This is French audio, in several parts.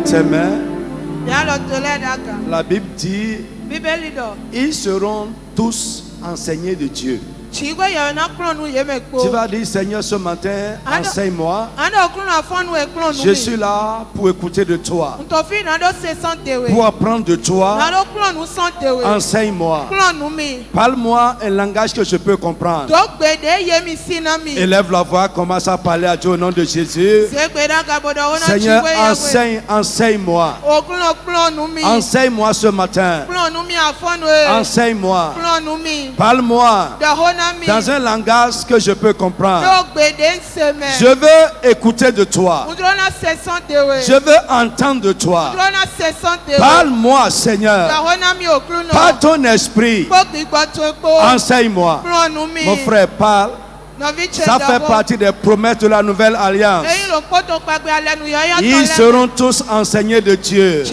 tes mains. La Bible dit, ils seront tous enseignés de Dieu. Tu vas dire, Seigneur, ce matin, enseigne-moi. Je suis là pour écouter de toi, pour apprendre de toi. Enseigne-moi. Parle-moi un langage que je peux comprendre. Élève la voix, commence à parler à Dieu au nom de Jésus. Seigneur, enseigne-moi. Enseigne-moi ce matin. Enseigne-moi. Parle-moi dans un langage que je peux comprendre. Je veux écouter de toi. Je veux entendre de toi. Parle-moi, Seigneur. Par ton esprit, enseigne-moi. Mon frère, parle. Ça fait partie des promesses de la nouvelle alliance. Ils seront tous enseignés de Dieu.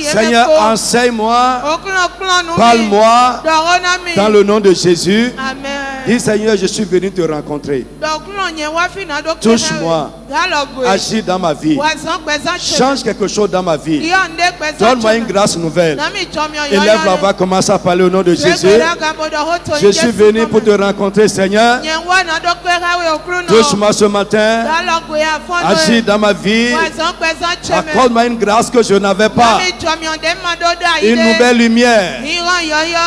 Seigneur, enseigne-moi. Parle-moi dans le nom de Jésus. Dis, Seigneur, je suis venu te rencontrer. Touche-moi. Agis dans ma vie. Change quelque chose dans ma vie. Donne-moi une grâce nouvelle. Élève la voix, commence à parler au nom de Jésus. Je suis venu pour te rencontrer, Seigneur. Touche-moi ce matin. Agis dans ma vie. Accorde-moi une grâce que je n'avais pas. Une nouvelle lumière.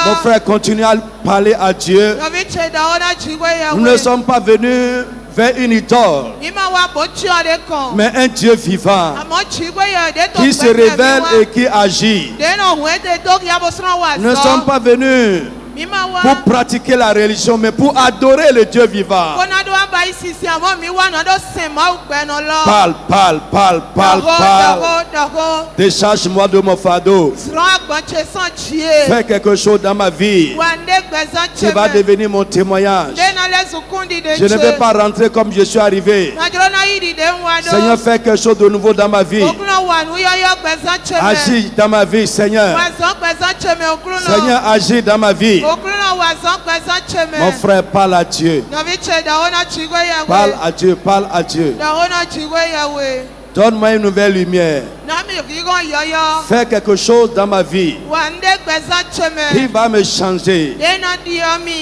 Mon frère, continue à parler à Dieu. Nous ne sommes pas venus vers une idole, mais un Dieu vivant qui se révèle et qui agit. Nous ne sommes pas venus pour pratiquer la religion, mais pour adorer le Dieu vivant. Parle. Décharge-moi de mon fardeau. Fais quelque chose dans ma vie qui va devenir mon témoignage. Je ne vais pas rentrer comme je suis arrivé. Seigneur, fais quelque chose de nouveau dans ma vie. Agis dans ma vie, Seigneur. Seigneur, agis dans ma vie. Mon frère, parle à Dieu. Parle à Dieu, parle à Dieu. Donne-moi une nouvelle lumière. Fais quelque chose dans ma vie qui va me changer,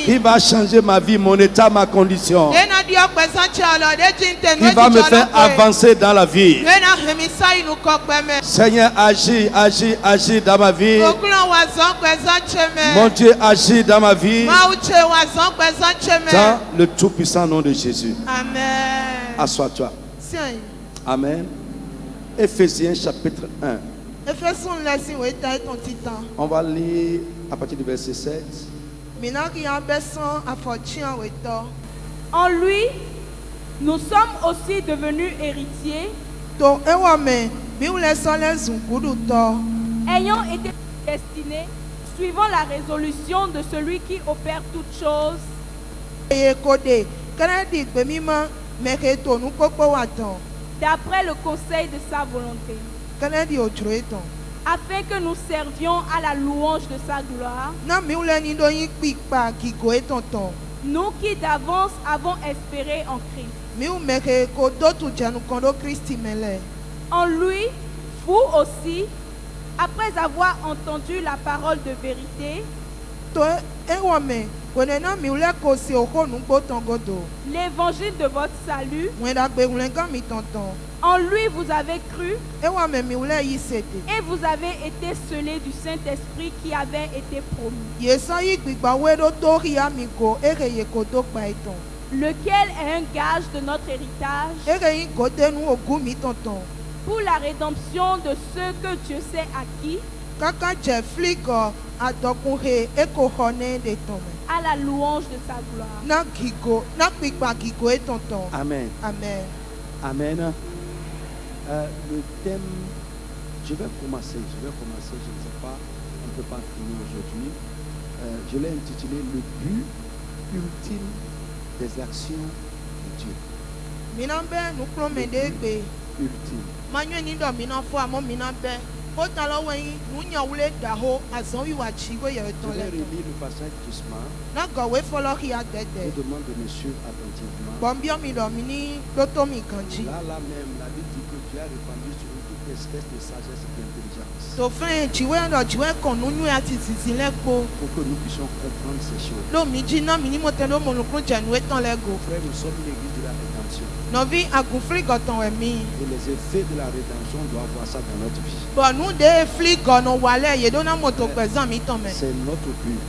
qui va changer ma vie, mon état, ma condition, qui va me faire avancer dans la vie. Seigneur, agis dans ma vie. Mon Dieu, agis dans ma vie. Dans le tout-puissant nom de Jésus. Amen. Assois-toi. Amen. Éphésiens chapitre 1. On va lire à partir du verset 7. En lui, nous sommes aussi devenus héritiers, ayant été destinés, suivant la résolution de celui qui opère toutes choses, d'après le conseil de sa volonté, afin que nous servions à la louange de sa gloire, nous qui d'avance avons espéré en Christ. En lui, vous aussi, après avoir entendu la parole de vérité, l'évangile de votre salut, en lui vous avez cru et vous avez été scellés du Saint-Esprit qui avait été promis, lequel est un gage de notre héritage pour la rédemption de ceux que Dieu s'est acquis à la louange de sa gloire. Amen. Amen. Amen. Le thème, je vais commencer, je ne sais pas, on ne peut pas finir aujourd'hui. Je l'ai intitulé Le but ultime des actions de Dieu. Ultime. Je vais relire le passage doucement. Je demande de monsieur attentivement. Là même, la Bible dit que Dieu a répandu sur nous espèce de sagesse et d'intelligence. Pour que nous puissions comprendre ces choses. Frère, nous sommes l'église de la rédemption. Et les effets de la rédemption doivent voir ça dans notre vie. C'est notre but.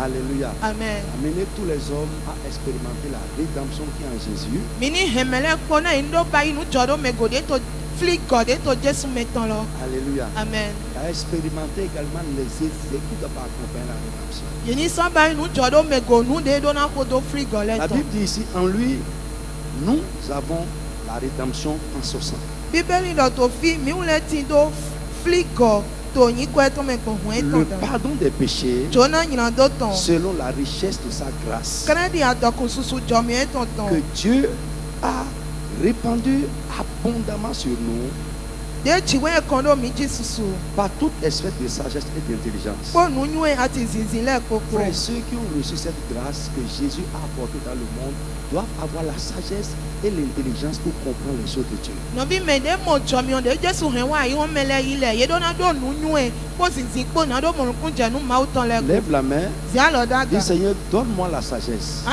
Alléluia. Amen. Amenez tous les hommes à expérimenter la rédemption qui est en Jésus. Alléluia. Amen. À expérimenter également les effets qui doivent accompagner la rédemption. La Bible dit ici, en lui, nous avons la rédemption en son sang. Le pardon des péchés selon la richesse de sa grâce que Dieu a répandu abondamment sur nous par toute espèce de sagesse et d'intelligence. Frères, ceux qui ont reçu cette grâce que Jésus a apportée dans le monde doivent avoir la sagesse et l'intelligence pour comprendre les choses de Dieu. Lève la main. Dis, Seigneur, donne-moi la sagesse.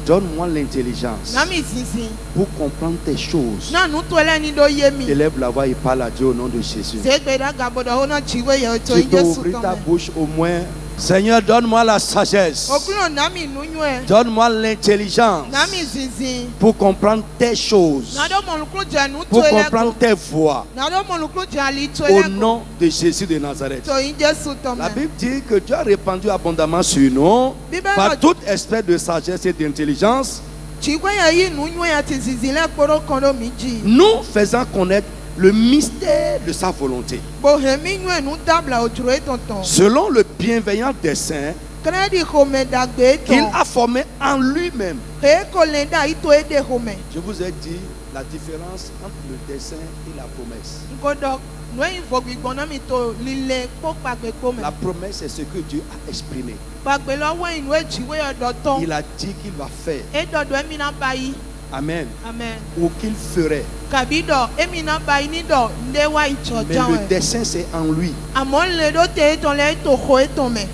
Donne-moi l'intelligence pour comprendre tes choses. Élève la voix et parle à Dieu au nom de Jésus. Tu peux ouvrir ta bouche au moins. Seigneur, donne-moi la sagesse. Donne-moi l'intelligence pour comprendre tes choses, pour comprendre tes voies. Au nom de Jésus de Nazareth. La Bible dit que Dieu a répandu abondamment sur nous par toute espèce de sagesse et d'intelligence, nous faisant connaître le mystère de sa volonté, selon le bienveillant dessein qu'il a formé en lui-même. Je vous ai dit la différence entre le dessein et la promesse. La promesse, c'est ce que Dieu a exprimé. Il a dit qu'il va faire. Amen. Amen. Ou qu'il ferait. Mais le dessein, c'est en lui.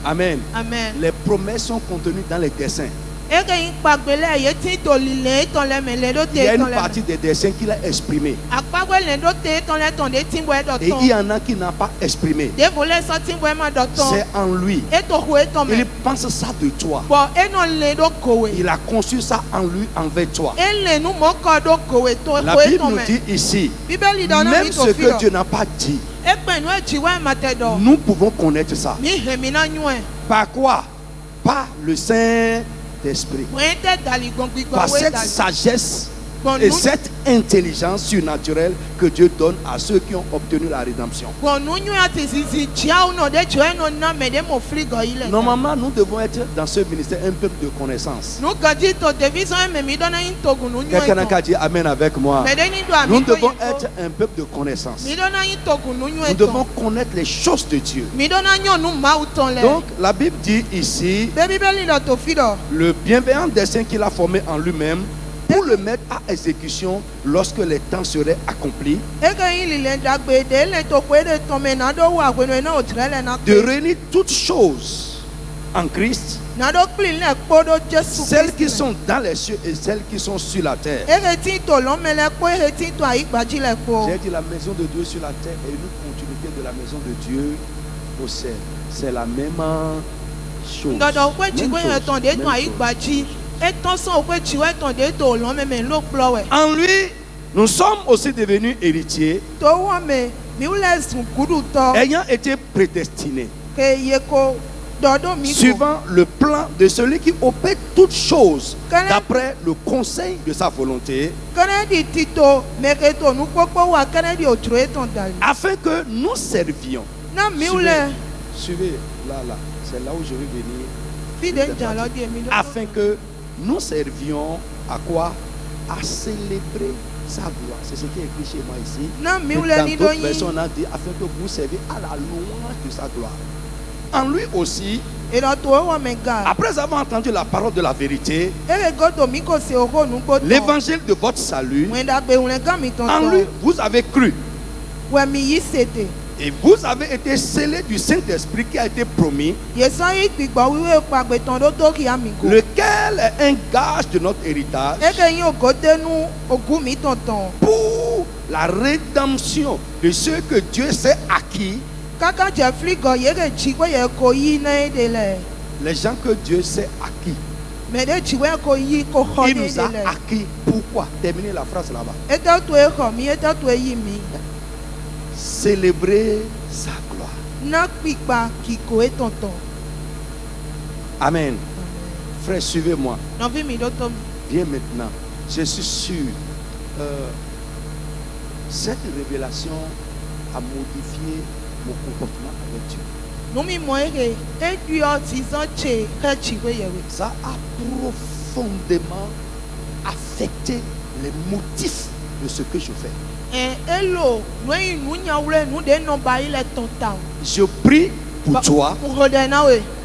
Amen. Amen. Les promesses sont contenues dans les desseins. Il y a une partie des dessins qu'il a exprimé. Et il y en a qui n'ont pas exprimé. C'est en lui. Il pense ça de toi. Il a conçu ça en lui, envers toi. La Bible nous dit ici, même ce que Dieu n'a pas dit, nous pouvons connaître ça. Par quoi? Par le Saint-Esprit. Par cette sagesse et cette intelligence surnaturelle que Dieu donne à ceux qui ont obtenu la rédemption. Normalement, nous devons être dans ce ministère un peuple de connaissance. Quelqu'un a dit Amen avec moi. Nous devons être un peuple de connaissance. Nous devons connaître les choses de Dieu. Donc, la Bible dit ici, le bienveillant dessein qu'il a formé en lui-même, pour le mettre à exécution lorsque les temps seraient accomplis, de réunir toutes choses en Christ, celles qui sont dans les cieux et celles qui sont sur la terre. J'ai dit la maison de Dieu sur la terre est une continuité de la maison de Dieu au ciel. C'est la même chose. En lui, nous sommes aussi devenus héritiers, ayant été prédestinés, suivant le plan de celui qui opère toutes choses d'après le conseil de sa volonté, afin que nous servions. Suivez, là, c'est là où je vais venir. Afin que nous servions à quoi? À célébrer sa gloire. C'est ce qui est écrit chez moi ici. Dans d'autres versions, on a dit afin que vous serviez à la louange de sa gloire. En lui aussi, Après avoir entendu la parole de la vérité, l'évangile de votre salut, en lui, vous avez cru. Et vous avez été scellés du Saint-Esprit qui a été promis, lequel est un gage de notre héritage pour la rédemption de ceux que Dieu s'est acquis. Les gens que Dieu s'est acquis, il nous a acquis. Pourquoi? Terminez la phrase là-bas. Célébrer sa gloire. Amen. Frère, suivez-moi. Viens maintenant. Je suis sûr. Cette révélation a modifié mon comportement avec Dieu. Ça a profondément affecté les motifs de ce que je fais. Je prie pour toi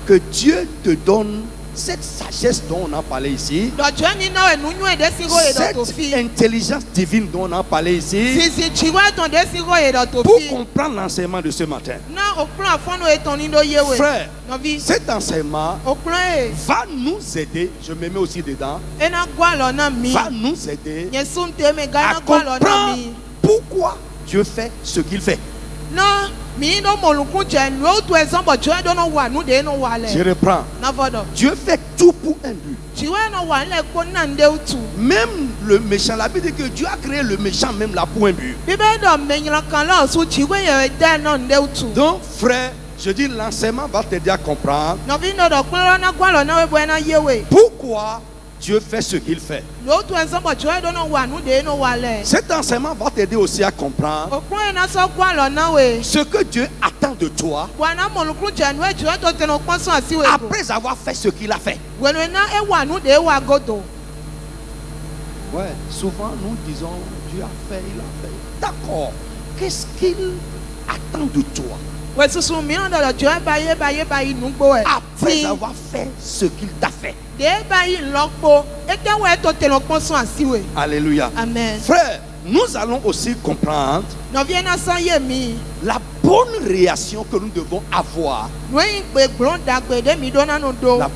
que Dieu te donne cette sagesse dont on a parlé ici, cette intelligence divine dont on a parlé ici, pour comprendre l'enseignement de ce matin. Frère, cet enseignement va nous aider, je me mets aussi dedans, va nous aider à comprendre pourquoi Dieu fait ce qu'il fait. Je reprends. Dieu fait tout pour un but. Même le méchant, la Bible dit que Dieu a créé le méchant même là pour un but. Donc frère, je dis l'enseignement va t'aider à comprendre pourquoi Dieu fait ce qu'il fait. Cet enseignement va t'aider aussi à comprendre ce que Dieu attend de toi après avoir fait ce qu'il a fait. Ouais, souvent nous disons Dieu a fait, il a fait. D'accord. Qu'est-ce qu'il attend de toi après avoir fait ce qu'il t'a fait? Alléluia. Amen. Frère, nous allons aussi comprendre la bonne réaction que nous devons avoir. La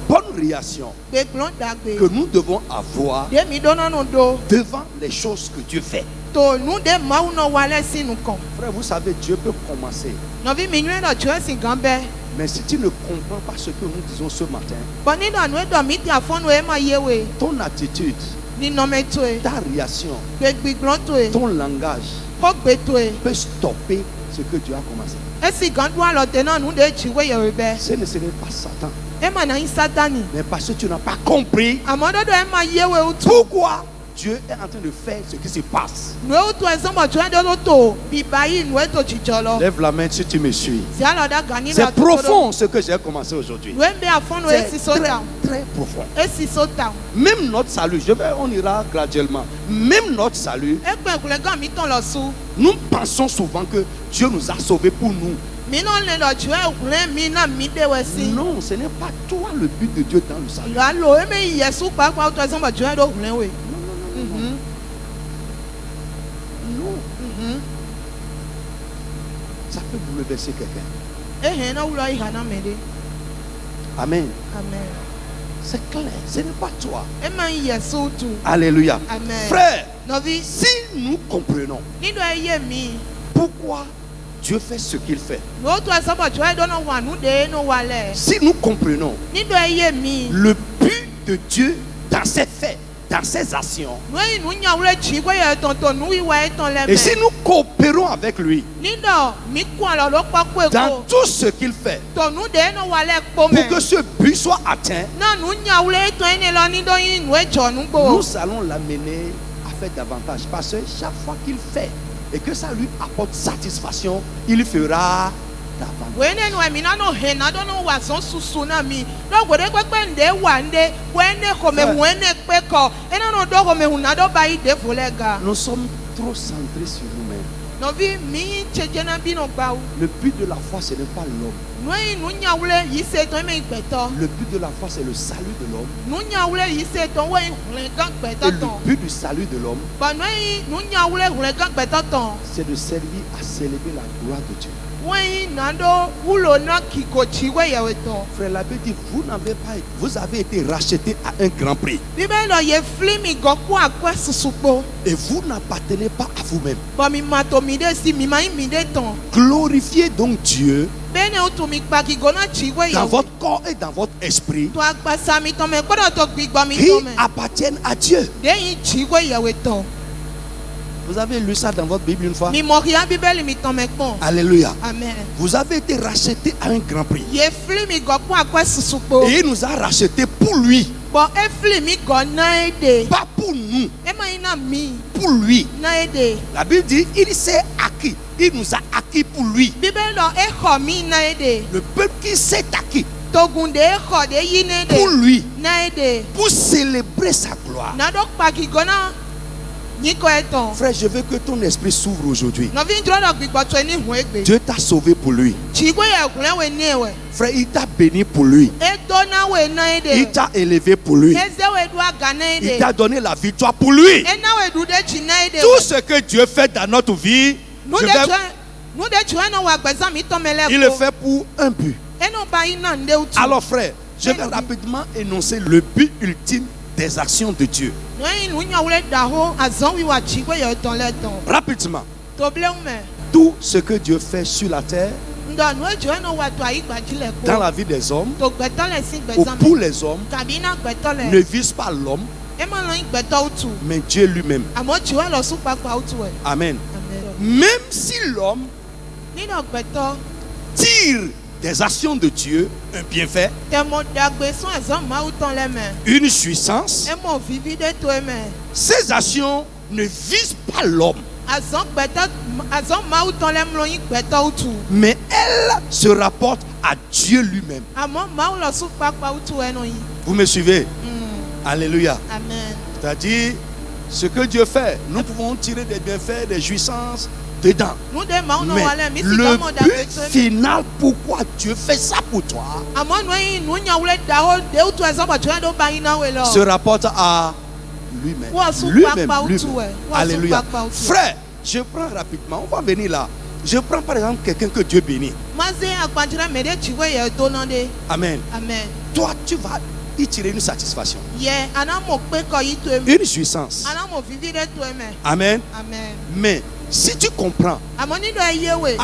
bonne réaction que nous devons avoir devant les choses que Dieu fait. Frère, vous savez, Dieu peut commencer. Mais si tu ne comprends pas ce que nous disons ce matin, ton attitude, ta réaction, ton langage peut stopper ce que Dieu a commencé. Ce ne serait pas Satan, mais parce que tu n'as pas compris pourquoi Dieu est en train de faire ce qui se passe. Lève la main si tu me suis. C'est profond ce que j'ai commencé aujourd'hui. C'est très, très profond. Même notre salut, on ira graduellement. Même notre salut, nous pensons souvent que Dieu nous a sauvés pour nous. Non, ce n'est pas toi le but de Dieu dans le salut. Ça peut bouleverser quelqu'un. Amen. C'est clair, ce n'est pas toi. Alléluia. Amen. Frère, si nous comprenons pourquoi Dieu fait ce qu'il fait, si nous comprenons le but de Dieu dans ses faits, dans ses actions, et si nous coopérons avec lui dans tout ce qu'il fait pour que ce but soit atteint, nous allons l'amener à faire davantage, parce que chaque fois qu'il fait et que ça lui apporte satisfaction, il fera nous sommes trop centrés sur nous-mêmes. Le but de la foi, ce n'est pas l'homme. Le but de la foi, c'est le salut de l'homme. Et le but du salut de l'homme, c'est de servir à célébrer la gloire de Dieu. Frère l'abbé dit, vous avez été racheté à un grand prix. Et vous n'appartenez pas à vous-même. Glorifiez donc Dieu dans votre corps et dans votre esprit qui appartiennent à Dieu. Vous avez lu ça dans votre Bible une fois? Alléluia. Amen. Vous avez été racheté à un grand prix. Et il nous a racheté pour lui. Pas pour nous. Pour lui. La Bible dit, il s'est acquis. Il nous a acquis pour lui. Le peuple qui s'est acquis pour lui. Pour célébrer sa gloire. Frère, je veux que ton esprit s'ouvre aujourd'hui. Dieu t'a sauvé pour lui. Frère, il t'a béni pour lui. Il t'a élevé pour lui. Il t'a donné la victoire pour lui. Tout ce que Dieu fait dans notre vie, il le fait pour un but. Alors frère, je vais rapidement énoncer le but ultime des actions de Dieu. Rapidement. Tout ce que Dieu fait sur la terre, dans la vie des hommes, ou pour les hommes, ne vise pas l'homme, mais Dieu lui-même. Amen. Même si l'homme tire des actions de Dieu, un bienfait, une jouissance, ces actions ne visent pas l'homme, mais elles se rapportent à Dieu lui-même. Vous me suivez? Alléluia. C'est-à-dire, ce que Dieu fait, nous pouvons tirer des bienfaits, des jouissances dedans. Mais le but final, pourquoi Dieu fait ça pour toi, se rapporte à lui-même. Lui-même. Alléluia. Frère, je prends rapidement, on va venir là. Je prends par exemple quelqu'un que Dieu bénit. Amen. Toi, tu vas y tirer une satisfaction, une jouissance. Amen. Mais si tu comprends, à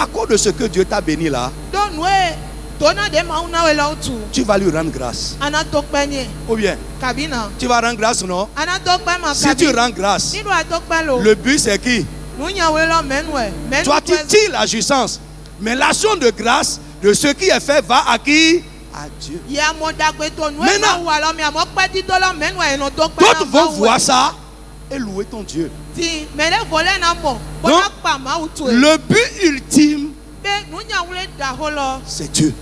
cause de ce que Dieu t'a béni là, tu vas lui rendre grâce. Ou bien, tu vas rendre grâce, non? Si tu rends grâce, le but c'est qui? Toi tu tires la jouissance, mais l'action de grâce de ce qui est fait va à qui? À Dieu. Maintenant, d'autres vont voir ça et louer ton Dieu. Donc, le but ultime, c'est Dieu.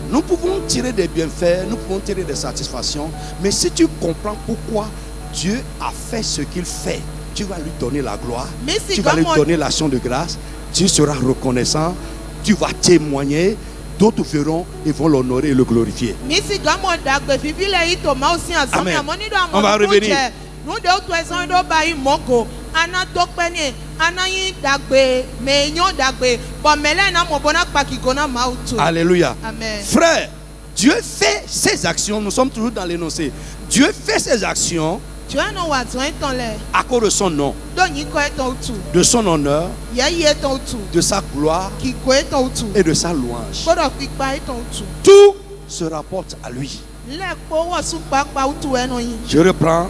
Nous pouvons tirer des bienfaits, nous pouvons tirer des satisfactions, mais si tu comprends pourquoi Dieu a fait ce qu'il fait, tu vas lui donner la gloire, tu vas lui donner l'action de grâce, tu seras reconnaissant, tu vas témoigner, d'autres verront et vont l'honorer et le glorifier. Amen. On va revenir. Alléluia. Amen. Frère, Dieu fait ses actions, nous sommes toujours dans l'énoncé. Dieu fait ses actions à cause de son nom, de son honneur, de sa gloire et de sa louange. Tout se rapporte à lui. Je reprends.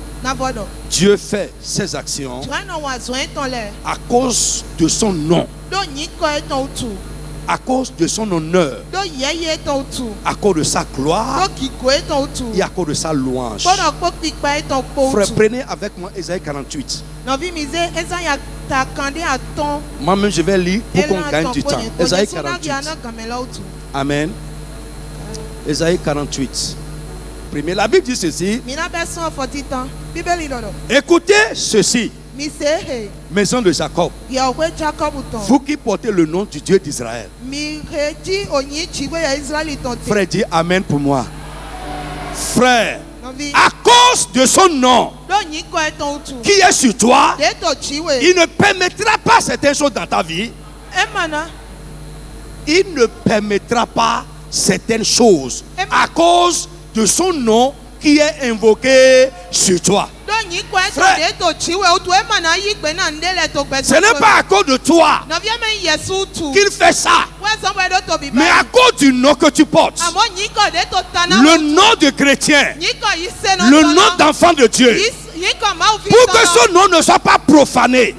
Dieu fait ses actions à cause de son nom, à cause de son honneur, à cause de sa gloire et à cause de sa louange. Frère, prenez avec moi Ésaïe 48. Moi-même, je vais lire pour qu'on gagne du temps. Ésaïe 48. Amen. Ésaïe 48. Premier, la Bible dit ceci. Écoutez ceci. Maison de Jacob. Vous qui portez le nom du Dieu d'Israël. Frère, dis Amen pour moi. Frère, à cause de son nom qui est sur toi, il ne permettra pas certaines choses dans ta vie. Il ne permettra pas certaines choses à cause de son nom qui est invoqué sur toi. Frère, ce n'est pas à cause de toi qu'il fait ça, mais à cause du nom que tu portes, le nom de chrétien, le nom d'enfant de Dieu, pour que ce nom ne soit pas profané,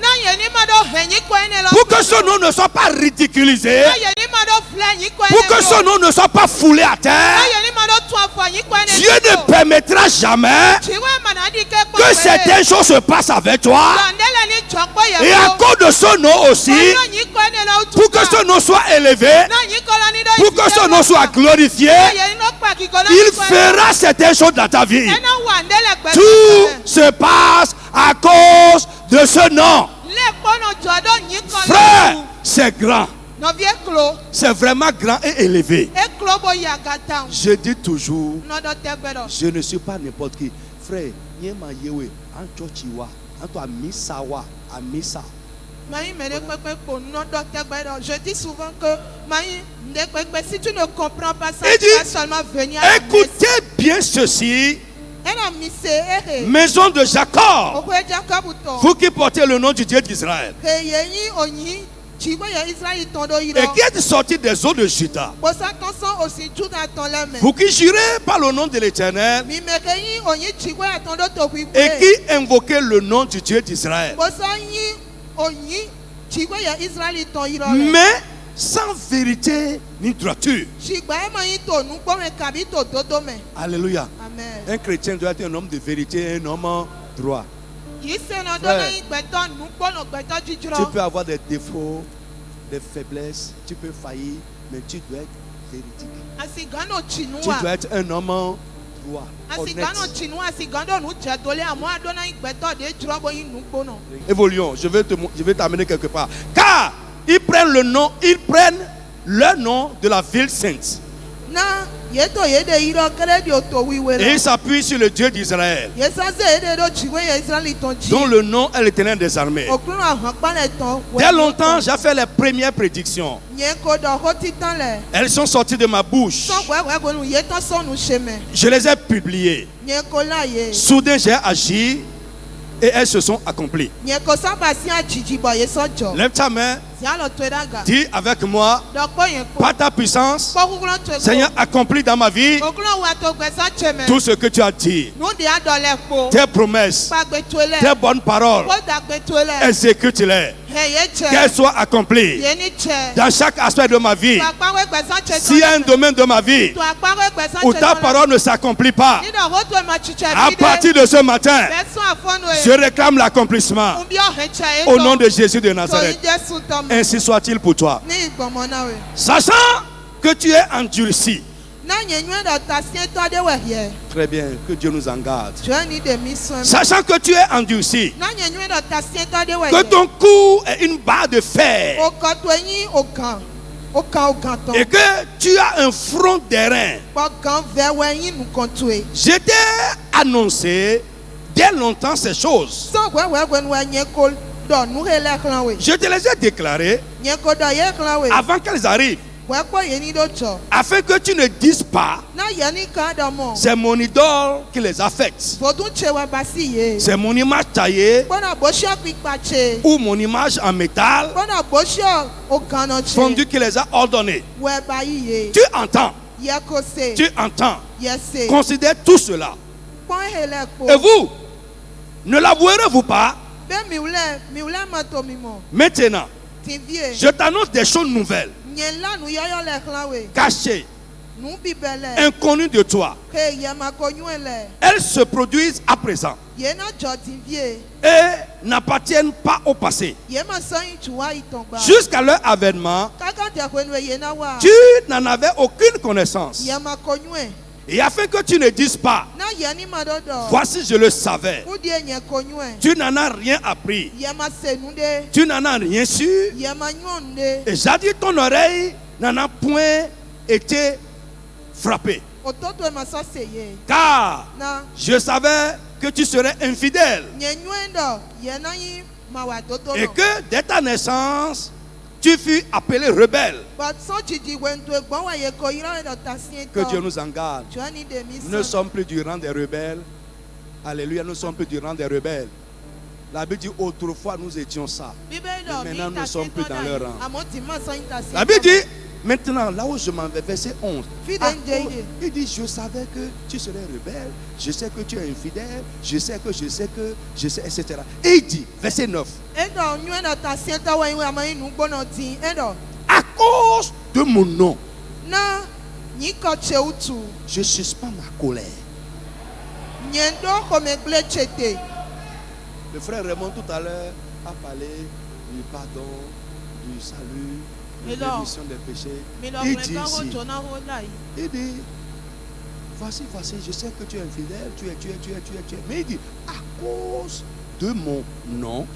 pour que ce nom ne soit pas ridiculisé, pour que ce nom ne soit pas foulé à terre, Dieu ne permettra jamais que certaines choses se passent avec toi. Et à cause de ce nom aussi, pour que ce nom soit élevé, pour que ce nom soit glorifié, il fera certaines choses dans ta vie. Tout se passe à cause de ce nom. Frère, c'est grand. C'est vraiment grand et élevé. Je dis toujours, je ne suis pas n'importe qui. Frère, je dis souvent que si tu ne comprends pas ça, tu vas seulement venir. Écoutez bien ceci. Maison de Jacob, vous qui portez le nom du Dieu d'Israël, et qui êtes sortis des eaux de Juda, vous qui jurez par le nom de l'Éternel et qui invoquez le nom du Dieu d'Israël, mais sans vérité ni droiture. Alléluia. Amen. Un chrétien doit être un homme de vérité et un homme droit. Frère, tu peux avoir des défauts, des faiblesses, tu peux faillir, mais tu dois être véridique. Tu dois être un homme droit, honnête. Évoluons, je vais t'amener quelque part. Car ils prennent le nom de la ville sainte. Et ils s'appuient sur le Dieu d'Israël, dont le nom est l'Éternel des armées. Dès longtemps, j'ai fait les premières prédictions. Elles sont sorties de ma bouche. Je les ai publiées. Soudain, j'ai agi et elles se sont accomplies. Lève ta main. Dis avec moi, par ta puissance, Seigneur, accomplis dans ma vie tout ce que tu as dit. Tes promesses, tes bonnes paroles, exécute-les. Qu'elles soient accomplies dans chaque aspect de ma vie. S'il y a un domaine de ma vie où ta parole ne s'accomplit pas, à partir de ce matin, je réclame l'accomplissement au nom de Jésus de Nazareth. Ainsi soit-il pour toi. Sachant que tu es endurci. Très bien, que Dieu nous en garde. Sachant que tu es endurci, que ton cou est une barre de fer, et que tu as un front d'airain. Je t'ai annoncé dès longtemps ces choses. Je te les ai déclarées avant qu'elles arrivent, afin que tu ne dises pas c'est mon idole qui les affecte, c'est mon image taillée ou mon image en métal fondu qui les a ordonnées. Tu entends, considère tout cela. Et vous, ne l'avouerez-vous pas? Maintenant, je t'annonce des choses nouvelles, cachées, inconnues de toi. Elles se produisent à présent et n'appartiennent pas au passé. Jusqu'à leur avènement, tu n'en avais aucune connaissance. Et afin que tu ne dises pas, voici je le savais, tu n'en as rien appris, tu n'en as rien su, et jadis ton oreille n'en a point été frappée. Car je savais que tu serais infidèle et que dès ta naissance, tu fus appelé rebelle. Que Dieu nous en garde. Nous ne sommes plus du rang des rebelles. Alléluia, nous ne sommes plus du rang des rebelles. La Bible dit autrefois nous étions ça. Mais maintenant nous ne sommes plus dans leur rang. La Bible dit maintenant, là où je m'en vais, verset 11. Il dit, je savais que tu serais rebelle, je sais que tu es infidèle, je sais, etc. Et il dit, verset 9. À cause de mon nom, je suspends ma colère. Le frère Raymond tout à l'heure a parlé du pardon, du salut, de l'émission des péchés. Il dit ici, il dit, voici, je sais que tu es infidèle, tu es. Mais il dit, à cause de mon nom,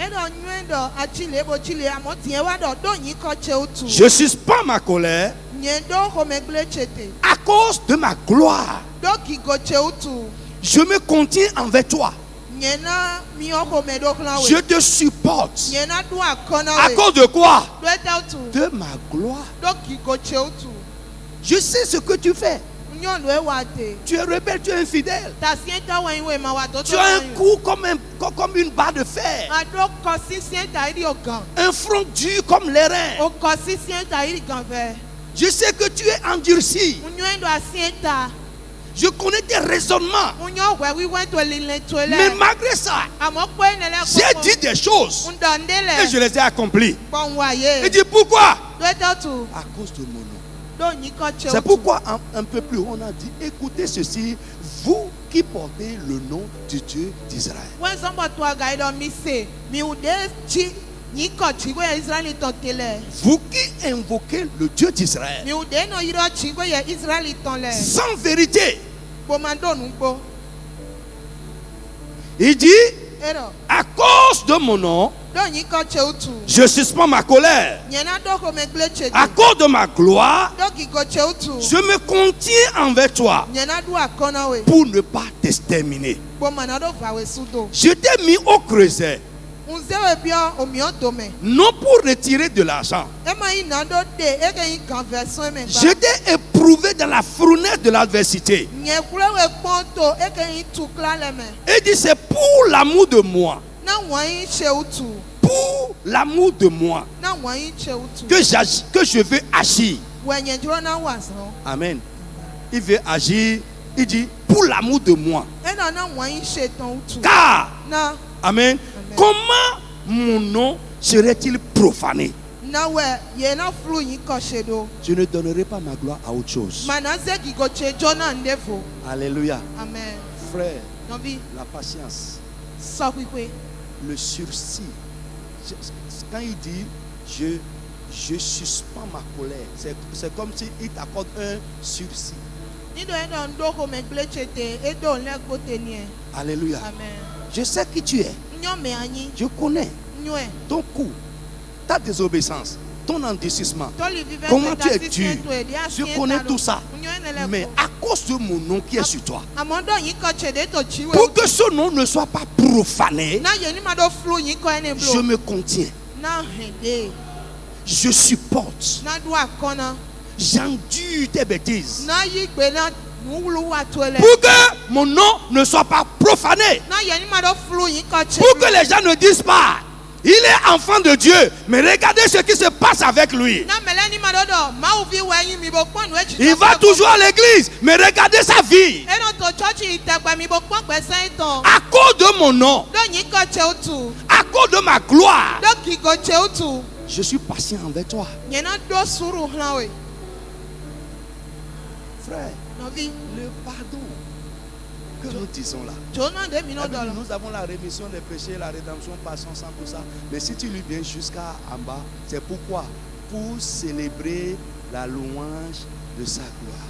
je suspends ma colère à cause de ma gloire. Je me contiens envers toi. Je te supporte. À cause de quoi? De ma gloire. Je sais ce que tu fais. Tu es rebelle, tu es infidèle. Tu as un cou comme une barre de fer. Un front dur comme l'airain. Je sais que tu es endurci. Je connais tes raisonnements. Mais malgré ça, j'ai dit des choses et je les ai accomplies. Il dit pourquoi? À cause de mon nom. C'est pourquoi un peu plus haut on a dit, écoutez ceci, vous qui portez le nom du Dieu d'Israël. Vous qui invoquez le Dieu d'Israël sans vérité. Il dit, à cause de mon nom, je suspends ma colère. À cause de ma gloire, je me contiens envers toi pour ne pas t'exterminer. Je t'ai mis au creuset, non pour retirer de l'argent. Je t'ai éprouvé dans la fournaise de l'adversité. Et dit, c'est pour l'amour de moi. Pour l'amour de moi que je veux agir. Amen. Il veut agir. Il dit, pour l'amour de moi. Car, amen, comment mon nom serait-il profané? Je ne donnerai pas ma gloire à autre chose. Alléluia. Amen. Frère, la patience, le sursis. Quand il dit je suspends ma colère, c'est comme s'il t'accorde un sursis. Alléluia. Amen. Je sais qui tu es. Je connais ton coup, ta désobéissance, ton endurcissement, comment tu es dur. Je connais tout ça. Mais à cause de mon nom qui est sur toi, pour que ce nom ne soit pas profané, je me contiens. Je supporte. J'endure tes bêtises. Pour que mon nom ne soit pas profané. Pour que les gens ne disent pas, il est enfant de Dieu, mais regardez ce qui se passe avec lui. Il va toujours à l'église, mais regardez sa vie. À cause de mon nom, à cause de ma gloire, je suis patient envers toi. Frère, le pardon que nous disons là, nous avons la rémission des péchés, la rédemption, passion, sans tout ça. Mais si tu lui viens jusqu'à en bas, c'est pourquoi? Pour célébrer La louange de sa gloire.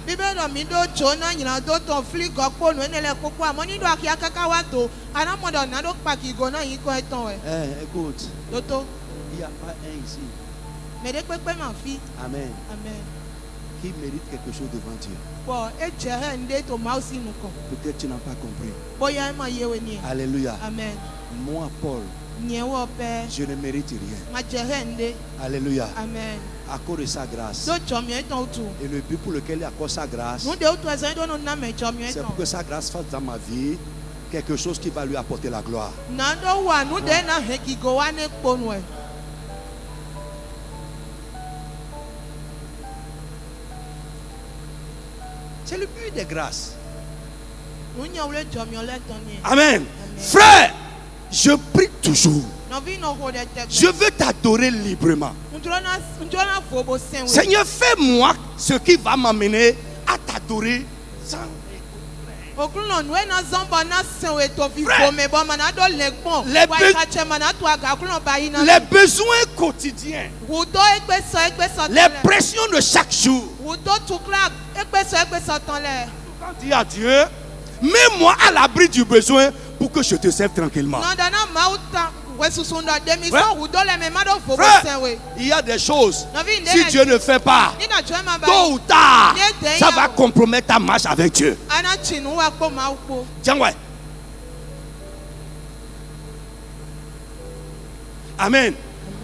Écoute. Il n'y a pas un ici. Amen. Qui mérite quelque chose devant Dieu. Peut-être tu n'as pas compris. Alléluia. Amen. Moi, Paul, je ne mérite rien. Alléluia. Amen. À cause de sa grâce. Et le but pour lequel il accorde sa grâce, c'est pour que sa grâce fasse dans ma vie quelque chose qui va lui apporter la gloire. C'est le but des grâces. Amen. Frère, je prie toujours. Je veux t'adorer librement. Seigneur, fais-moi ce qui va m'amener à t'adorer sans les besoins quotidiens, les pressions de chaque jour. Quand dis à Dieu, mets-moi à l'abri du besoin pour que je te serve tranquillement. Frère, il y a des choses, si Dieu ne fait pas, tôt ou tard, ça va compromettre ta marche avec Dieu. Tiens, ouais. Amen.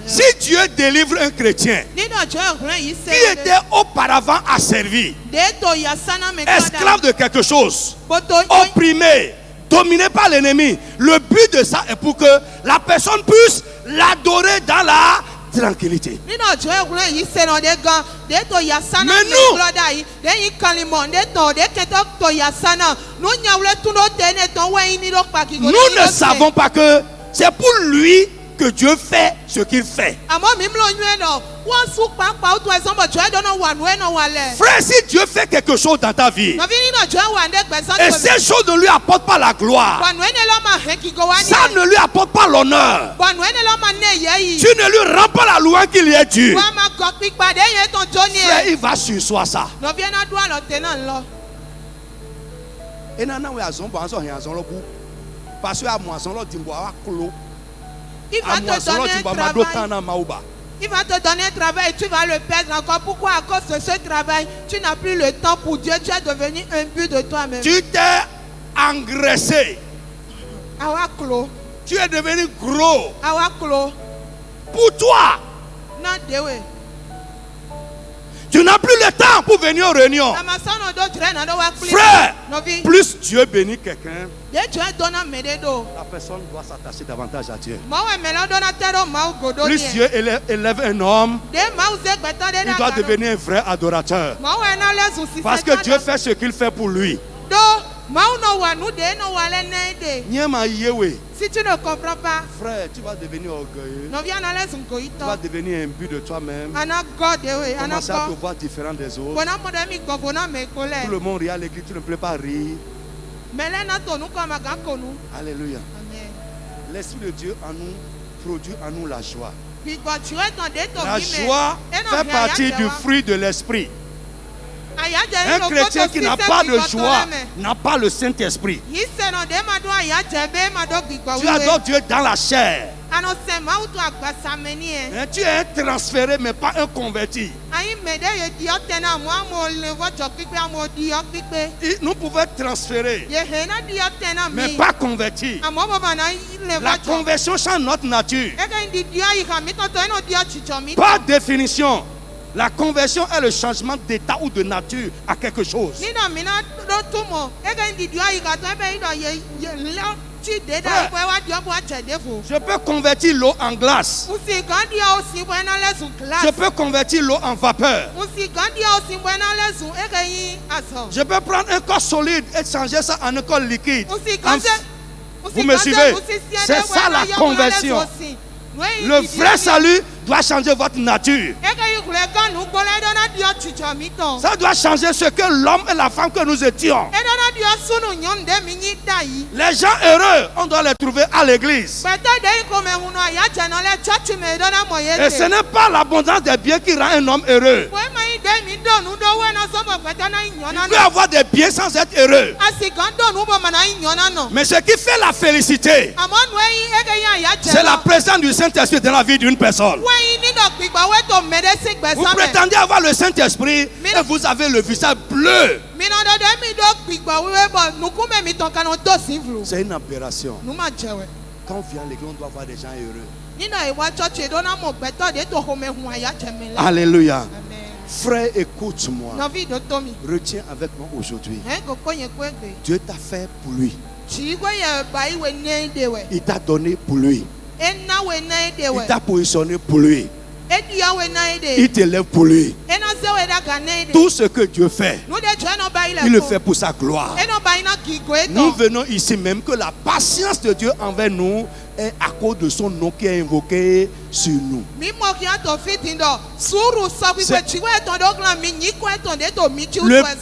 Si Dieu délivre un chrétien qui était auparavant asservi, esclave de quelque chose, opprimé, dominé par l'ennemi, le but de ça est pour que la personne puisse l'adorer dans la tranquillité. Mais nous ne savons pas que c'est pour lui que Dieu fait ce qu'il fait. Frère, si Dieu fait quelque chose dans ta vie et ces choses ne lui apportent pas la gloire, ça ne lui apporte pas l'honneur, tu ne lui rends pas la louange qu'il lui est due, frère, il va sur soi ça. Et maintenant, parce que il va te donner un travail et tu vas le perdre encore. Pourquoi? À cause de ce travail, tu n'as plus le temps pour Dieu. Tu es devenu un but de toi-même. Tu t'es engraissé. Tu es devenu gros. Pour toi. Tu n'as plus le temps pour venir aux réunions. Frère, plus Dieu bénit quelqu'un, la personne doit s'attacher davantage à Dieu. Plus Dieu élève un homme, il doit devenir un vrai adorateur. Parce que Dieu fait ce qu'il fait pour lui. Si tu ne comprends pas, frère, tu vas devenir orgueilleux. Tu vas devenir un but de toi-même. Commencer à te voir différent des autres. Tout le monde rit à l'église, tu ne peux pas rire. Alléluia. L'Esprit de Dieu en nous produit en nous la joie. La joie fait partie du fruit de l'Esprit. Un chrétien qui n'a pas de joie n'a pas le Saint-Esprit. Tu adores Dieu dans la chair. Tu es un transféré mais pas un converti. Nous pouvons être transférés mais pas convertis. La conversion change notre nature. Par définition, la conversion est le changement d'état ou de nature à quelque chose. Je peux convertir l'eau en glace. Je peux convertir l'eau en vapeur. Je peux prendre un corps solide et changer ça en un corps liquide. Vous me suivez? C'est ça la conversion. Le vrai salut doit changer votre nature. Ça doit changer ce que l'homme et la femme que nous étions. Les gens heureux, on doit les trouver à l'église. Et ce n'est pas l'abondance des biens qui rend un homme heureux. peut avoir des biens sans être heureux. Mais ce qui fait la félicité, c'est la présence du Saint-Esprit dans la vie d'une personne. Vous prétendez avoir le Saint-Esprit et vous avez le visage bleu. C'est une aberration. Quand on vient à l'église, on doit voir des gens heureux. Alléluia. Frère, écoute-moi. Retiens avec moi aujourd'hui. Dieu t'a fait pour lui. Il t'a donné pour lui. Il t'a positionné pour lui. Il t'élève pour lui. Tout ce que Dieu fait, il le fait pour sa gloire. Nous venons ici même que la patience de Dieu envers nous est à cause de son nom qui est invoqué sur nous. Le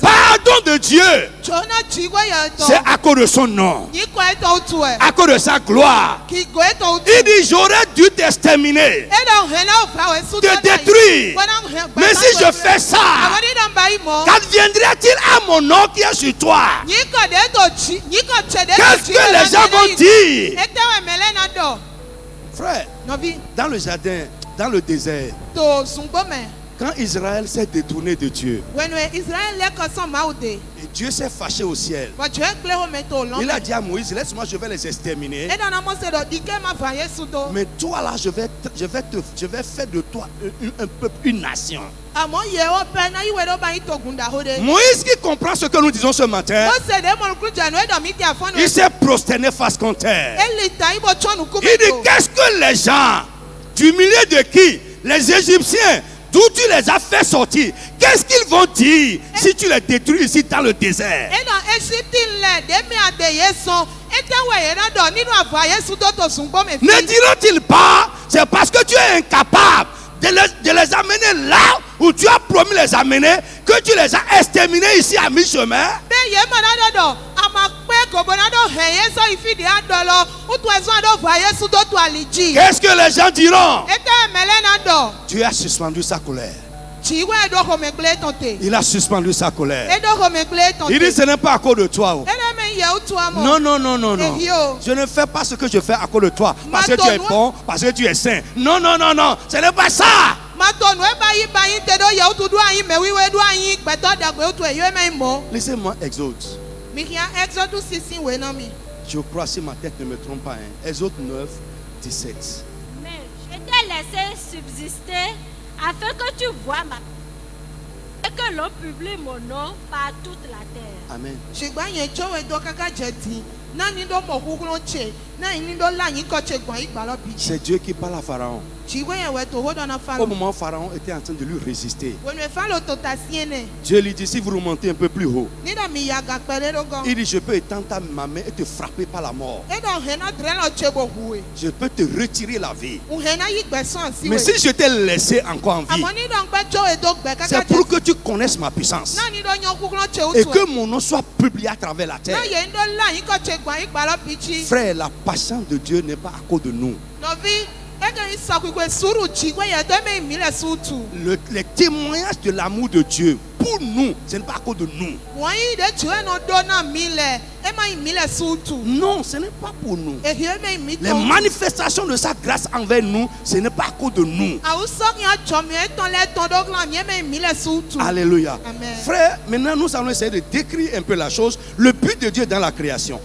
pardon de Dieu, c'est à cause de son nom, à cause de sa gloire. Il dit: j'aurais dû t'exterminer, te détruire. Mais si je fais ça, qu'adviendrait-il à mon nom qui est sur toi? Qu'est-ce que les gens vont dire? Frère, dans le jardin, dans le désert, quand Israël s'est détourné de Dieu, et Dieu s'est fâché au ciel, il a dit à Moïse: laisse-moi, je vais les exterminer. Mais toi là, je vais faire de toi un peuple, une nation. Moïse, qui comprend ce que nous disons ce matin, il s'est prosterné face contre terre. Il dit: qu'est-ce que les gens, du milieu de qui? Les Égyptiens, d'où tu les as fait sortir, qu'est-ce qu'ils vont dire si tu les détruis ici dans le désert? Ne diront-ils pas: c'est parce que tu es incapable de les amener là où tu as promis les amener, que tu les as exterminés ici à mi-chemin? Qu'est-ce que les gens diront? Dieu a suspendu sa colère. Il a suspendu sa colère. Il dit: ce n'est pas à cause de toi. Non, non, non, non, non. Je ne fais pas ce que je fais à cause de toi, parce que tu es bon, parce que tu es saint. Non, non, non, non. Ce n'est pas ça. Laissez-moi Exode. Je crois, si ma tête ne me trompe pas, Exode 9, 17. Mais je t'ai laissé subsister afin que tu vois ma... et que l'on publie mon nom par toute la terre. Amen. C'est Dieu qui parle à Pharaon. Au moment où Pharaon était en train de lui résister, Dieu lui dit: si vous remontez un peu plus haut, il dit: je peux étendre ma main et te frapper par la mort. Je peux te retirer la vie. Mais si je t'ai laissé encore en vie, c'est pour que tu connaisses ma puissance et que mon nom soit publié à travers la terre. Frère, la patience de Dieu n'est pas à cause de nous. Les témoignages de l'amour de Dieu pour nous, ce n'est pas à cause de nous. Non, ce n'est pas pour nous. Les manifestations de sa grâce envers nous, ce n'est pas à cause de nous. Alléluia. Frère, maintenant nous allons essayer de décrire un peu la chose. Le but de Dieu dans la création.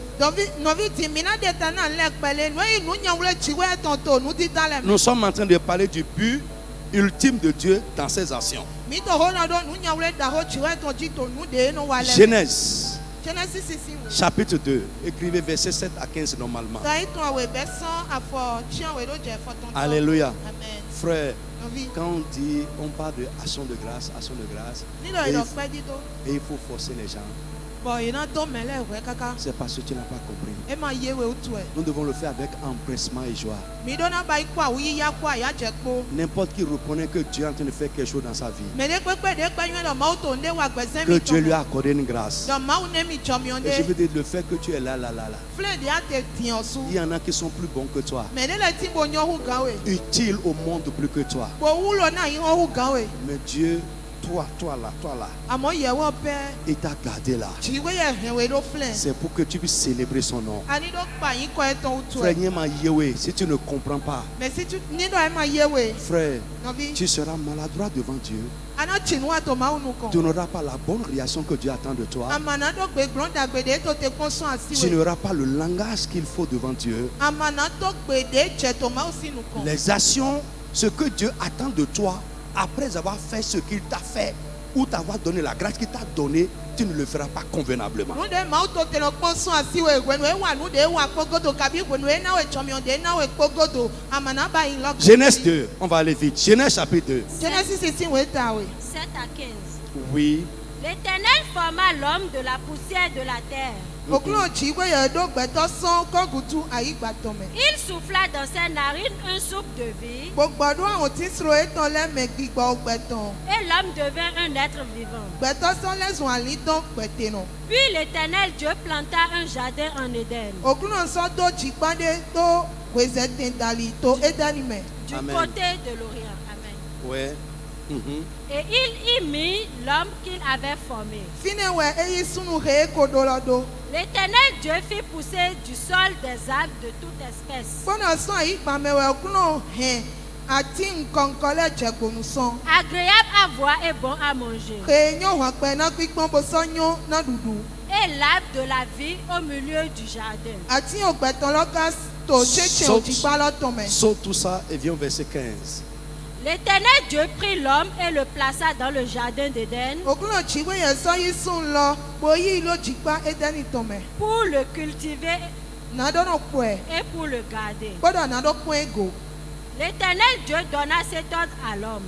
Nous sommes en train de parler du but ultime de Dieu dans ses actions. Genèse chapitre 2, écrivez versets 7 à 15 normalement. Alléluia. Frère, quand on dit, on parle de action de grâce, et il faut forcer les gens. C'est parce que tu n'as pas compris. Nous devons le faire avec empressement et joie. N'importe qui reconnaît que Dieu est en train de faire quelque chose dans sa vie, que Dieu lui a accordé une grâce. Et je veux dire, le fait que tu es là. Il y en a qui sont plus bons que toi, utiles au monde plus que toi. Mais Dieu toi là. Et t'a gardé là. C'est pour que tu puisses célébrer son nom. Frère, si tu ne comprends pas, frère, tu seras maladroit devant Dieu. Tu n'auras pas la bonne réaction que Dieu attend de toi. Tu n'auras pas le langage qu'il faut devant Dieu. Les actions, ce que Dieu attend de toi, après avoir fait ce qu'il t'a fait, ou t'avoir donné la grâce qu'il t'a donnée, tu ne le feras pas convenablement. Genèse 2, on va aller vite. Genèse chapitre 2. 7 à 15. Oui. L'Éternel forma l'homme de la poussière de la terre. Il souffla dans ses narines un souffle de vie. Et l'homme devint un être vivant. Puis l'Éternel Dieu planta un jardin en Éden, du Amen. côté de l'Orient. Amen. Ouais. Et il y mit l'homme qu'il avait formé. L'Éternel Dieu fit pousser du sol des arbres de toute espèce, agréable à voir et bon à manger. Et l'arbre de la vie au milieu du jardin. Saute tout ça et viens au verset 15. L'Éternel Dieu prit l'homme et le plaça dans le jardin d'Éden pour le cultiver et pour le garder. L'Éternel Dieu donna cet ordre à l'homme: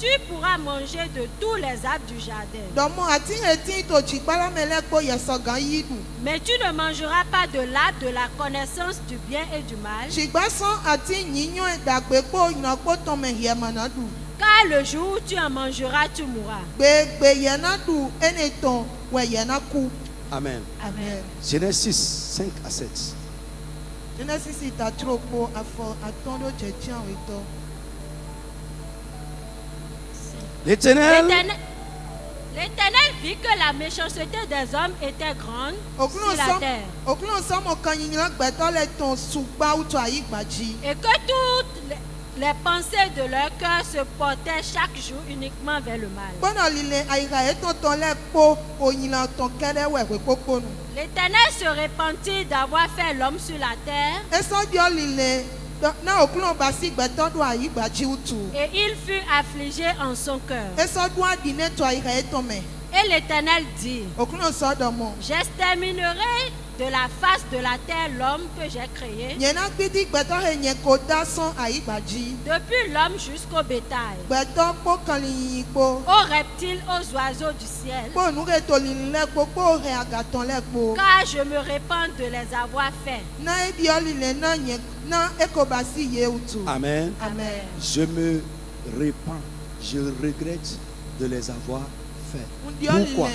tu pourras manger de tous les arbres du jardin, mais tu ne mangeras pas de l'arbre de la connaissance du bien et du mal, car le jour où tu en mangeras, tu mourras. Amen. Amen. Genèse 6, 5 à 7. L'Éternel vit que la méchanceté des hommes était grande sur la terre, et que toutes les pensées de leur cœur se portaient chaque jour uniquement vers le mal. L'Éternel se repentit d'avoir fait l'homme sur la terre, et il fut affligé en son cœur. Et l'Éternel dit: j'exterminerai de la face de la terre l'homme que j'ai créé, depuis l'homme jusqu'au bétail, aux reptiles, aux oiseaux du ciel, car je me répands de les avoir faits. Amen. Amen. Je me répands, je regrette de les avoir fait. Pourquoi?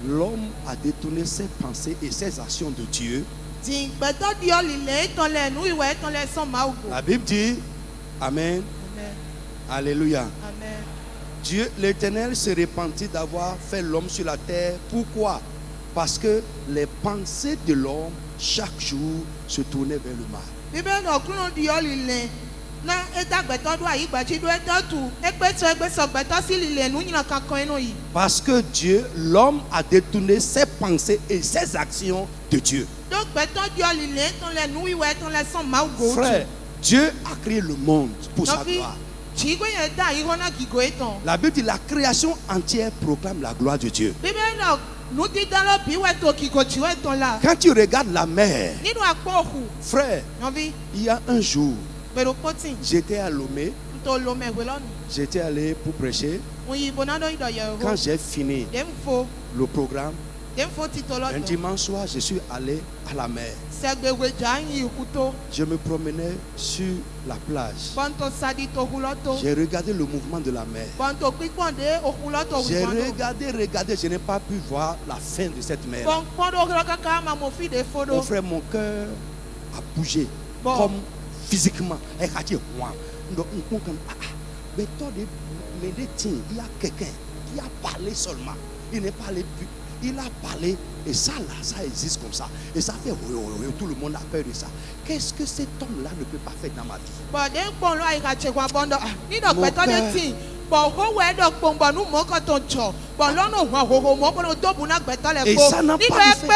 L'homme a détourné ses pensées et ses actions de Dieu. La Bible dit Amen. Amen. Alléluia. Amen. Dieu, l'Éternel, se repentit d'avoir fait l'homme sur la terre. Pourquoi? Parce que les pensées de l'homme chaque jour se tournaient vers le mal. Parce que Dieu, l'homme a détourné ses pensées et ses actions de Dieu. Frère, Dieu a créé le monde pour sa gloire. La Bible dit la création entière proclame la gloire de Dieu. Quand tu regardes la mer, frère, il y a un jour, j'étais à Lomé, j'étais allé pour prêcher. Quand j'ai fini le programme, un dimanche soir, je suis allé à la mer. Je me promenais sur la plage. J'ai regardé le mouvement de la mer. J'ai regardé, je n'ai pas pu voir la fin de cette mer. Mon frère, mon cœur a bougé comme physiquement. Mais il y a quelqu'un qui a parlé seulement. Il n'est pas allé plus. Il a parlé et ça là, ça existe comme ça. Et ça fait tout le monde a peur de ça. Qu'est-ce que cet homme-là ne peut pas faire dans ma vie? Mon père. Et ça n'a pas fait.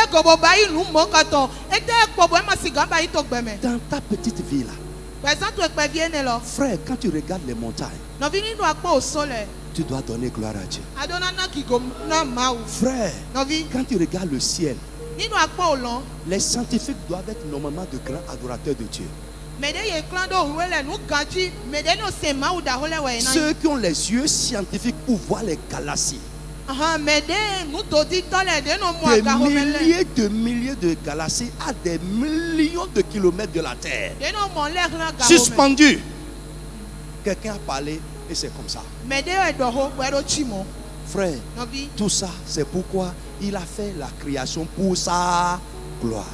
Dans ta petite vie là, frère, quand tu regardes les montagnes, tu dois donner gloire à Dieu. Frère, quand tu regardes le ciel, les scientifiques doivent être normalement de grands adorateurs de Dieu. Ceux qui ont les yeux scientifiques pour voir les galaxies, des milliers de galaxies à des millions de kilomètres de la terre, suspendus. Quelqu'un a parlé et c'est comme ça. Frère, tout ça, c'est pourquoi il a fait la création pour sa gloire.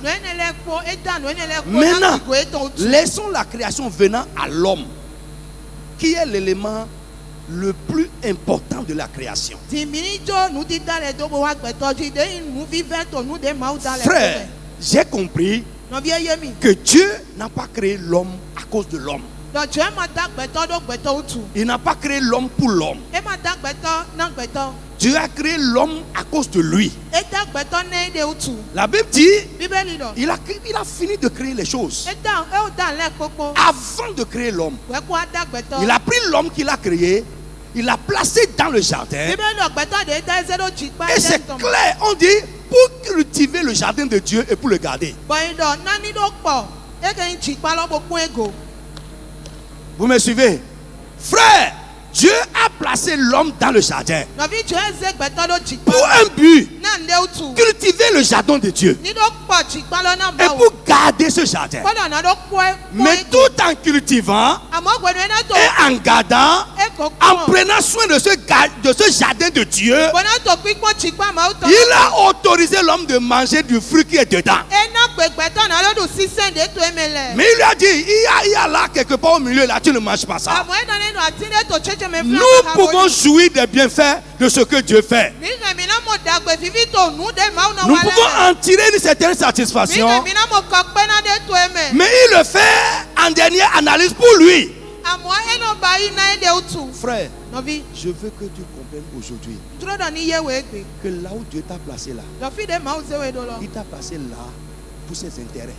Maintenant, laissons la création venant à l'homme, qui est l'élément le plus important de la création. Frère, j'ai compris que Dieu n'a pas créé l'homme à cause de l'homme. Il n'a pas créé l'homme pour l'homme. Dieu a créé l'homme à cause de lui. La Bible dit, il a fini de créer les choses. Avant de créer l'homme, il a pris l'homme qu'il a créé, il l'a placé dans le jardin. Et c'est clair, on dit, pour cultiver le jardin de Dieu et pour le garder. Vous me suivez? Frère, Dieu a placé l'homme dans le jardin pour un but. Cultiver le jardin de Dieu et pour garder ce jardin. Mais tout en cultivant et en gardant, en prenant soin de ce jardin de Dieu, il a autorisé l'homme de manger du fruit qui est dedans. Mais il lui a dit, il y a là quelque part au milieu, là tu ne manges pas ça. Nous pouvons jouir des bienfaits de ce que Dieu fait. Nous pouvons en tirer une certaine satisfaction. Mais il le fait en dernière analyse pour lui. Frère, je veux que tu comprennes aujourd'hui que là où Dieu t'a placé là, il t'a placé là pour ses intérêts.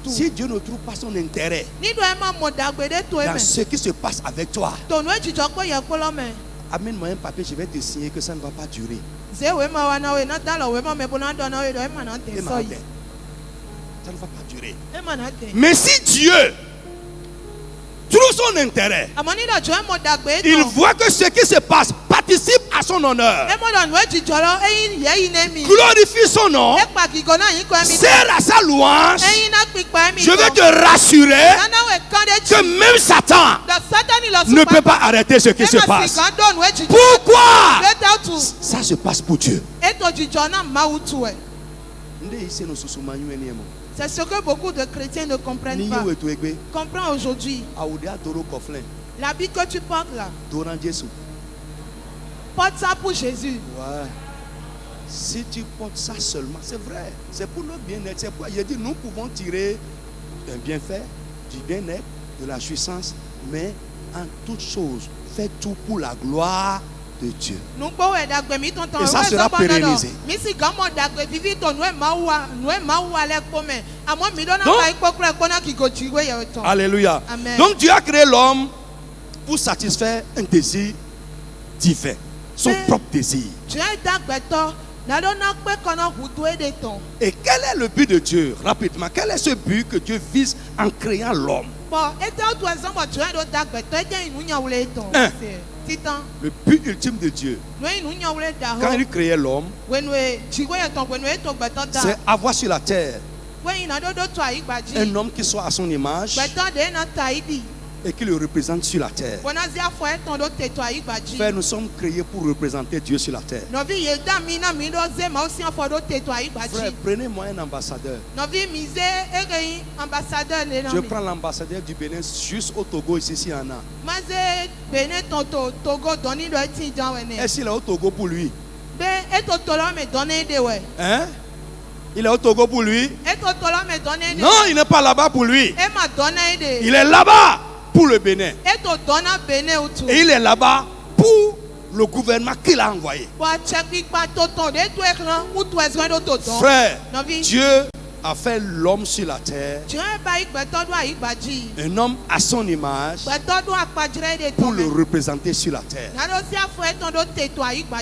Si Dieu ne trouve pas son intérêt dans ce qui se passe avec toi, amène-moi un papier, je vais te signer que ça ne va pas durer. Ça ne va pas durer. Mais si Dieu trouve son intérêt, il voit que ce qui se passe participe à son honneur, glorifie son nom, sert à sa louange. Je veux te rassurer que même Satan ne peut pas arrêter ce qui se passe. Pourquoi? Ça se passe pour Dieu. C'est ce que beaucoup de chrétiens ne comprennent pas. Comprends aujourd'hui. L'habit que tu portes là, porte ça pour Jésus. Ouais. Si tu portes ça seulement, c'est vrai. C'est pour notre bien-être. C'est pourquoi j'ai dit, nous pouvons tirer un bienfait, du bien-être, de la jouissance, mais en toute chose, fais tout pour la gloire de Dieu. Et ça sera pérennisé. Donc, alléluia. Amen. Donc Dieu a créé l'homme pour satisfaire un désir divin, son propre désir. Et quel est le but de Dieu? Rapidement, quel est ce but que Dieu vise en créant l'homme? Le but ultime de Dieu, quand il créait l'homme, c'est avoir sur la terre un homme qui soit à son image et qui le représente sur la terre. Frère, nous sommes créés pour représenter Dieu sur la terre. Frère, prenez-moi un ambassadeur. Je prends l'ambassadeur du Bénin juste au Togo, ici, s'il y en a. Est-ce qu'il est au Togo pour lui? Hein? Il est au Togo pour lui? Non, il n'est pas là-bas pour lui. Il est là-bas pour le Bénin. Et il est là-bas pour le gouvernement qu'il a envoyé. Frère, Dieu a fait l'homme sur la terre, un homme à son image, pour le représenter sur la terre.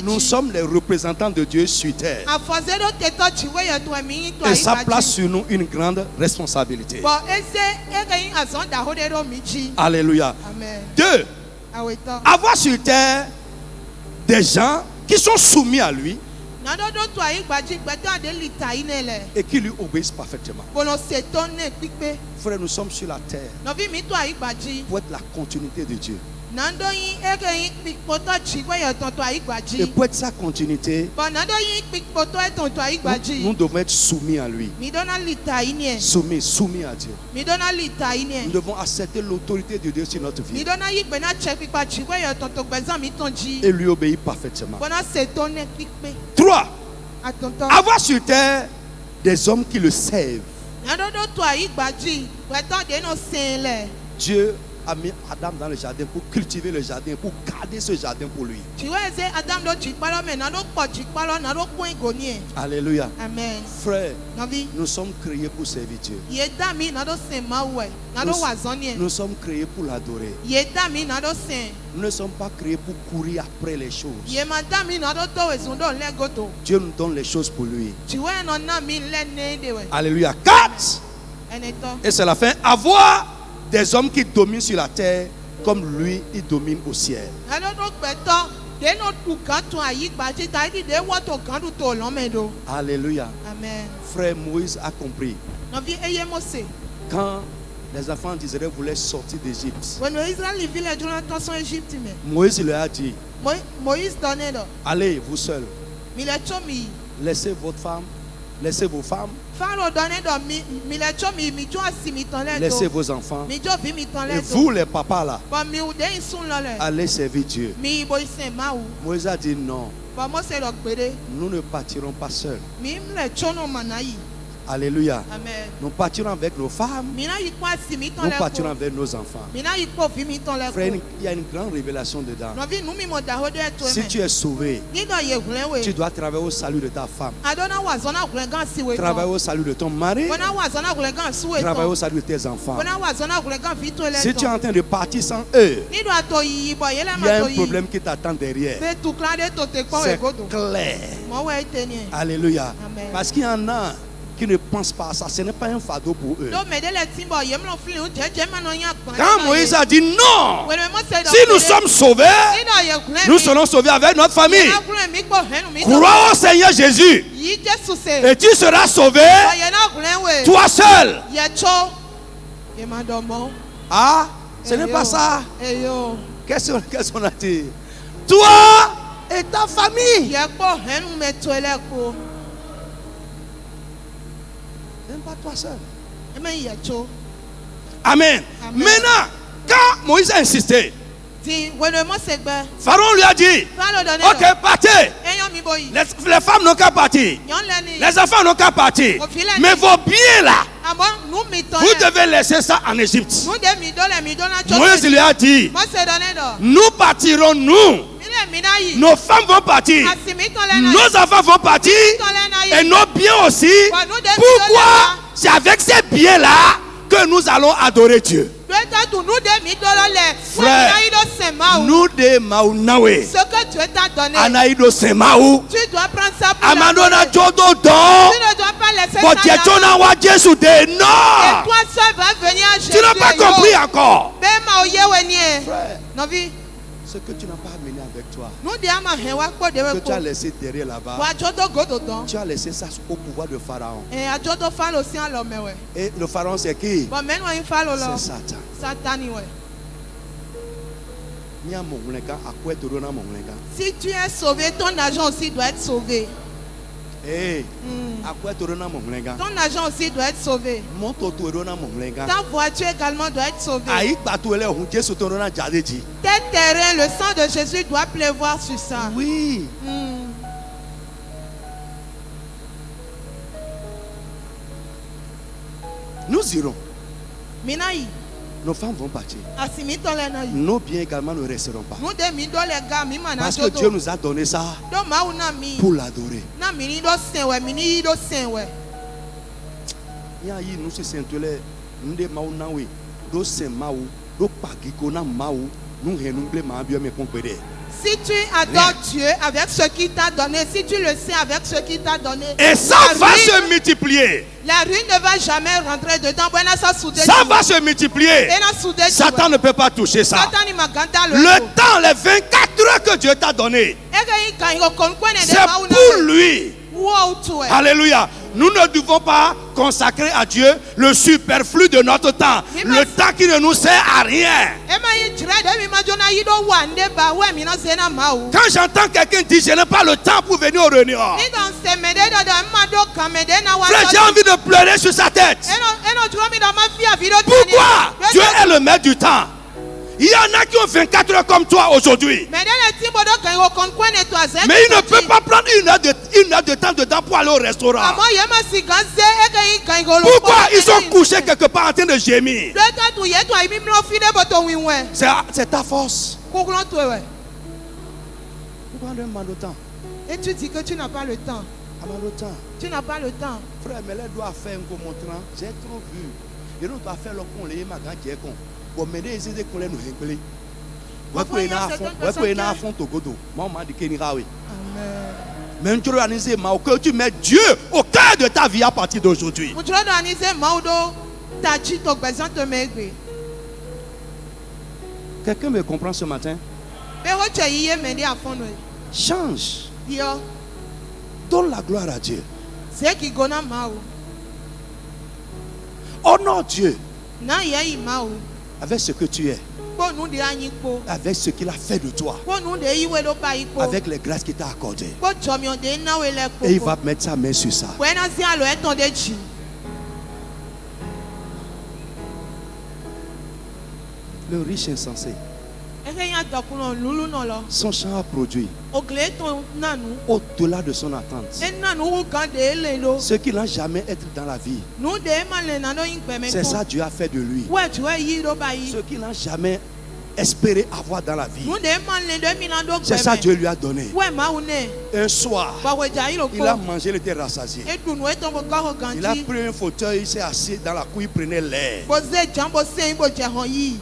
Nous sommes les représentants de Dieu sur terre. Et ça place sur nous une grande responsabilité. Alléluia. 2. Avoir sur terre des gens qui sont soumis à lui et qui lui obéissent parfaitement. Frère, nous sommes sur la terre pour être la continuité de Dieu. Et pour être sa continuité, nous devons être soumis à lui. Soumis à Dieu. Nous devons accepter l'autorité de Dieu sur notre vie et lui obéir parfaitement. 3. Avoir sur terre des hommes qui le servent. Dieu a mis Adam dans le jardin pour cultiver le jardin, pour garder ce jardin pour lui. Alléluia. Amen. Frère, nous sommes créés pour servir Dieu. Nous sommes créés pour l'adorer. Nous ne sommes pas créés pour courir après les choses. Dieu nous donne les choses pour lui. Alléluia. 4. Et c'est la fin. Avoir des hommes qui dominent sur la terre comme lui, il domine au ciel. Alléluia. Amen. Frère, Moïse a compris. Quand les enfants d'Israël voulaient sortir d'Égypte, Moïse leur a dit: allez, vous seuls, laissez votre femme, laissez vos femmes, laissez vos enfants, et vous les papas là, allez servir Dieu. Moïse a dit non, nous ne partirons pas seuls. Alléluia. Amen. Nous partirons avec nos femmes, nous partirons avec nos enfants. Frère, il y a une grande révélation dedans. Si tu es sauvé, tu dois travailler au salut de ta femme, travailler au salut de ton mari, travailler au salut de tes enfants. Si tu es en train de partir sans eux, il y a un problème qui t'attend derrière. C'est clair. Alléluia. Amen. Parce qu'il y en a qui ne pensent pas à ça, ce n'est pas un fardeau pour eux. Quand Moïse a dit non, si nous sommes sauvés, nous serons sauvés avec notre famille. Crois au Seigneur Jésus et tu seras sauvé, toi seul. Ah, ce n'est pas ça. Qu'est-ce qu'on a dit? Toi et ta famille. Même pas toi seul. Amen. Maintenant, quand Moïse a insisté, Pharaon lui a dit: ok, partez. Les femmes n'ont qu'à partir, les enfants n'ont qu'à partir, mais vos biens là, vous devez laisser ça en Égypte. Moïse lui a dit: nous partirons, nous. Nos femmes vont partir, nos enfants vont partir, et nos biens aussi. Pourquoi? C'est avec ces biens là que nous allons adorer Dieu. Frère, nous de Maunawe, ce que Dieu t'a donné, Anaïdo Semaou, tu dois prendre ça pour Amandona Jodo tu Don, ne dois pas laisser ça là-bas. Et non, toi seul vas venir à Jésus. tu n'as pas compris encore. Frère, ce que tu n'as pas amené avec toi, que que tu as laissé derrière là-bas, tu as laissé ça au pouvoir de Pharaon. Et le Pharaon c'est qui? C'est Satan. Si tu es sauvé, ton argent aussi doit être sauvé. Ton argent aussi doit être sauvé. Ta voiture également doit être sauvée. Tes terrains, le sang de Jésus doit pleuvoir sur ça. Oui. Nous irons. Nos femmes vont partir. Nos biens également ne resteront pas. Parce que Dieu nous a donné ça pour l'adorer. Si tu adores Dieu avec ce qu'il t'a donné, si tu le sais avec ce qu'il t'a donné, et ça va se multiplier. La ruine ne va jamais rentrer dedans. Ça va se multiplier. Satan ne peut pas toucher ça. Le temps, les 24 heures que Dieu t'a donné, c'est pour lui. Alléluia. Nous ne devons pas consacrer à Dieu le superflu de notre temps. Le temps qui ne nous sert à rien. Quand j'entends quelqu'un dire je n'ai pas le temps pour venir au réunion, frère, j'ai envie de pleurer sur sa tête. Pourquoi? Dieu est le maître du temps. Il y en a qui ont 24 heures comme toi aujourd'hui. Mais il ne peut pas prendre une heure de temps dedans pour aller au restaurant. Pourquoi ils sont couchés quelque part en train de gémir? C'est ta force. Pourquoi on demande le temps? Et tu dis que tu n'as pas le temps. Tu n'as pas le temps. Frère, mais là doit faire un commentaire. J'ai trop vu. Je ne dois faire le con, les magas qui est con. Bon, mais les idées qu'on les nous réglent. Mais tu organises que tu mets Dieu au cœur de ta vie à partir d'aujourd'hui. Quelqu'un me comprend ce matin? Change. Donne la gloire à Dieu. Honore Dieu avec ce que tu es, avec ce qu'il a fait de toi, avec les grâces qu'il t'a accordées. Et il va mettre sa main sur ça. Le riche insensé, son champ a produit au-delà de son attente. Ce qu'il n'a jamais été dans la vie, c'est ça Dieu a fait de lui. Ce qu'il n'a jamais espéré avoir dans la vie, c'est ça Dieu lui a donné. Un soir, il a mangé, il était rassasié. Il a pris un fauteuil, il s'est assis dans la cour, il prenait l'air.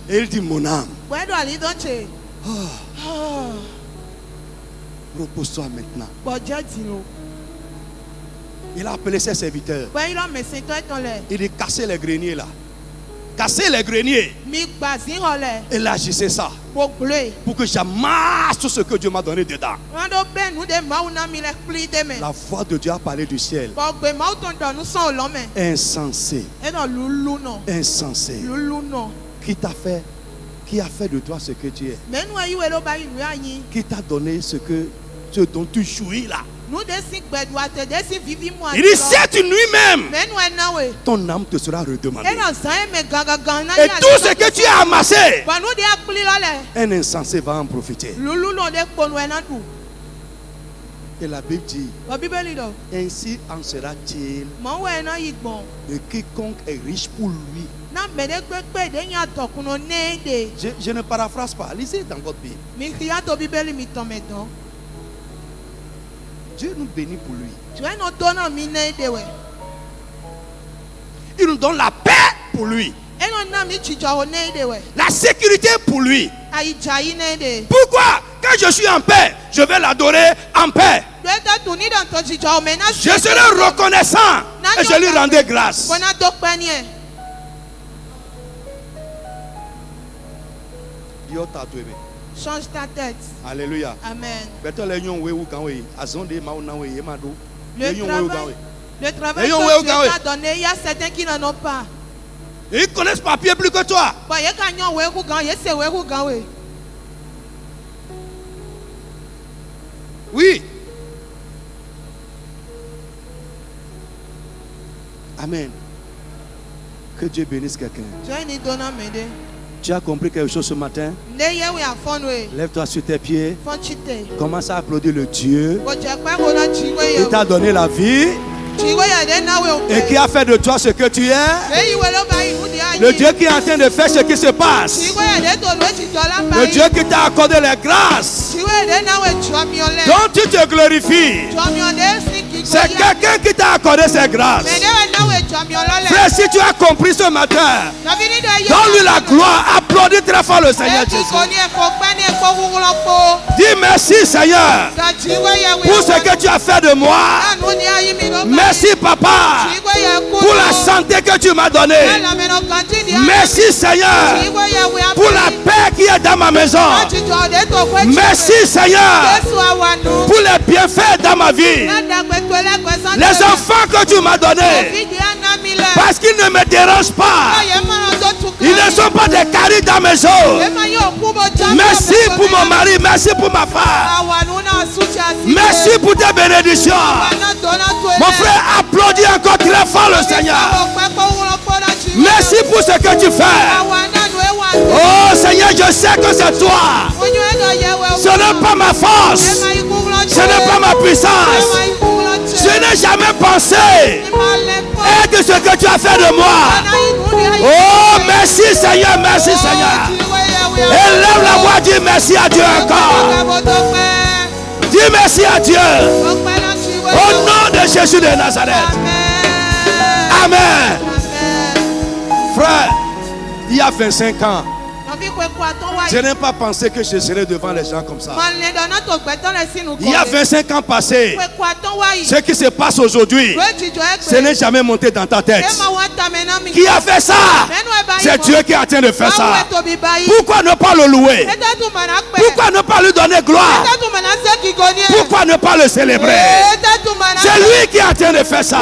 Et il dit, mon âme, repose-toi maintenant. Il a appelé ses serviteurs. Il dit, cassez les greniers là. Cassez les greniers. Et là, je sais ça. Pour que j'amasse tout ce que Dieu m'a donné dedans. La voix de Dieu a parlé du ciel. Insensé. Insensé. Qui a fait de toi ce que tu es? Qui t'a donné ce dont tu jouis là? Il dit, cette nuit même, ton âme te sera redemandée. Et tout ce que tu as amassé, un insensé va en profiter. Et la Bible dit, ainsi en sera-t-il de quiconque est riche pour lui. Je ne paraphrase pas. Lisez dans votre Bible. Dieu nous bénit pour lui. Il nous donne la paix pour lui. La sécurité pour lui. Pourquoi? Quand je suis en paix, je vais l'adorer en paix. Je serai reconnaissant et je lui rendrai grâce. Change ta tête. Alléluia. Amen. Le travail que tu as donné, il y a certains qui n'en ont pas. Ils connaissent papier plus que toi. Oui. Amen. Que Dieu bénisse quelqu'un. Tu as compris quelque chose ce matin? Lève-toi sur tes pieds. Commence à applaudir le Dieu qui t'a donné la vie et qui a fait de toi ce que tu es. Le Dieu qui est en train de faire ce qui se passe. Le Dieu qui t'a accordé les grâces dont tu te glorifies. C'est quelqu'un qui t'a accordé ces grâces. Frère, si tu as compris ce matin, donne-lui la gloire. Applaudis très fort le Seigneur Jésus. Dis merci Seigneur pour ce que tu as fait de moi. Merci Papa pour la santé que tu m'as donnée. Merci Seigneur pour la paix qui est dans ma maison. Merci Seigneur pour les bienfaits dans ma vie. Les enfants que tu m'as donnés, parce qu'ils ne me dérangent pas. Ils ne sont pas des caries dans mes os. Merci pour mon mari, merci pour ma femme. Merci pour tes bénédictions. Mon frère, applaudis encore très fort le Seigneur. Merci pour ce que tu fais. Oh Seigneur, je sais que c'est toi. Ce n'est pas ma force. Ce n'est pas ma puissance. Je n'ai jamais pensé être ce que tu as fait de moi. Oh, merci Seigneur, merci Seigneur. Élève la voix, dis merci à Dieu encore. Dis merci à Dieu. Au nom de Jésus de Nazareth. Amen. Frère, il y a 25 ans, je n'ai pas pensé que je serais devant les gens comme ça. Il y a 25 ans passés, ce qui se passe aujourd'hui, ce n'est jamais monté dans ta tête. Qui a fait ça? C'est Dieu qui est en train de faire ça. Pourquoi ne pas le louer? Pourquoi ne pas lui donner gloire? Pourquoi ne pas le célébrer? C'est lui qui est en train de faire ça.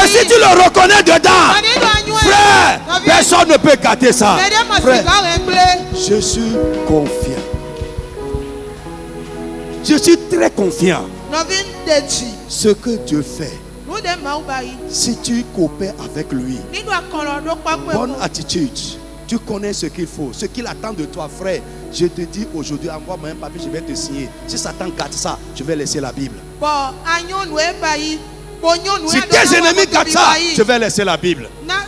Et si tu le reconnais dedans, frère, personne ne peut gâter ça. Frère, je suis confiant. Je suis très confiant. Ce que Dieu fait, si tu coopères avec lui, bonne attitude, tu connais ce qu'il faut, ce qu'il attend de toi, frère. Je te dis aujourd'hui, envoie-moi un papier, je vais te signer. Si Satan gâte ça, je vais laisser la Bible. Si tes ennemis gâtent ça, je vais laisser la Bible. Même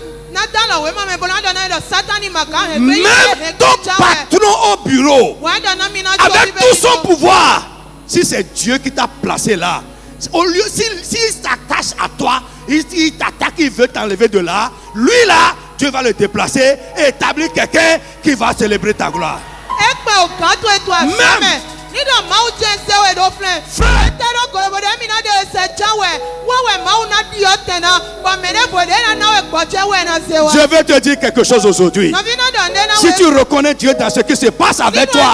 ton patron au bureau, avec tout son pouvoir, si c'est Dieu qui t'a placé là, au lieu, s'il s'attache à toi, il t'attaque, il veut t'enlever de là, lui là, Dieu va le déplacer et établir quelqu'un qui va célébrer ta gloire. Même je vais te dire quelque chose aujourd'hui. Si tu reconnais Dieu dans ce qui se passe avec toi,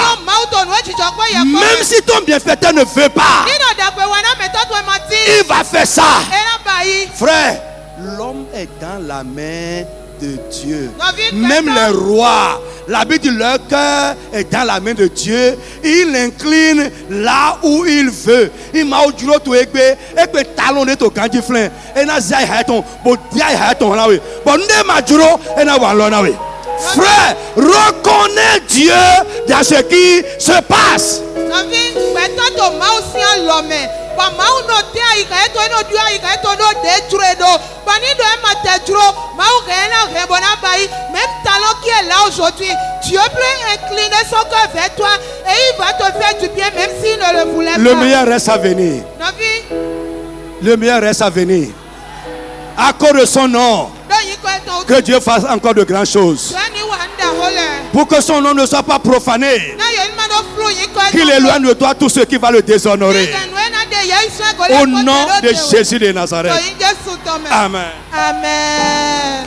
même si ton bienfaiteur ne veut pas, il va faire ça. Frère, l'homme est dans la main de Dieu. Même les rois, la Bible dit leur cœur est dans la main de Dieu. Il incline là où il veut. Il m'a dit tout et que talon de ton candiflin et na zai haton bo dia haton là oui. Bon ne ma duro et na wa lona oui. Frère, reconnais Dieu dans ce qui se passe. Même talent qui est là aujourd'hui, Dieu peut incliner son cœur vers toi et il va te faire du bien même s'il ne le voulait pas. Le meilleur reste à venir. Le meilleur reste à venir. À cause de son nom, que Dieu fasse encore de grandes choses. Pour que son nom ne soit pas profané. Qu'il éloigne de toi tout ce qui va le déshonorer. Au nom de Jésus de Nazareth. Amen. Amen.